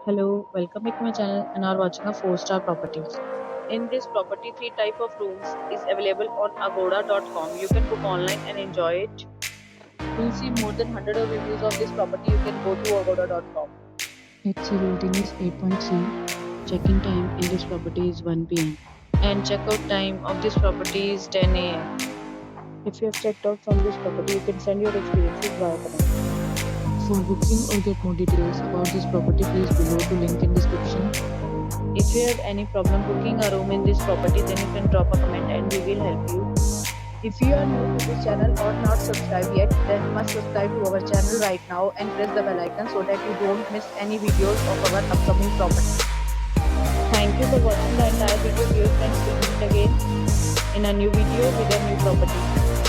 Hello, welcome back to my channel and are watching a 4-star property. In this property, three type of rooms is available on agoda.com. You can book online and enjoy it. To see more than 100 of reviews of this property, you can go to agoda.com. Its rating is 8.3. Check-in time in this property is 1 p.m. And check-out time of this property is 10 a.m. If you have checked out from this property, you can send your experiences via comment. For booking or get more details about this property, please below the link in description. If you have any problem booking a room in this property, then you can drop a comment and we will help you. If you are new to this channel or not subscribed yet, then must subscribe to our channel right now and press the bell icon so that you don't miss any videos of our upcoming property. Thank you for watching the entire video. Dear friends, we will meet again in a new video with a new property.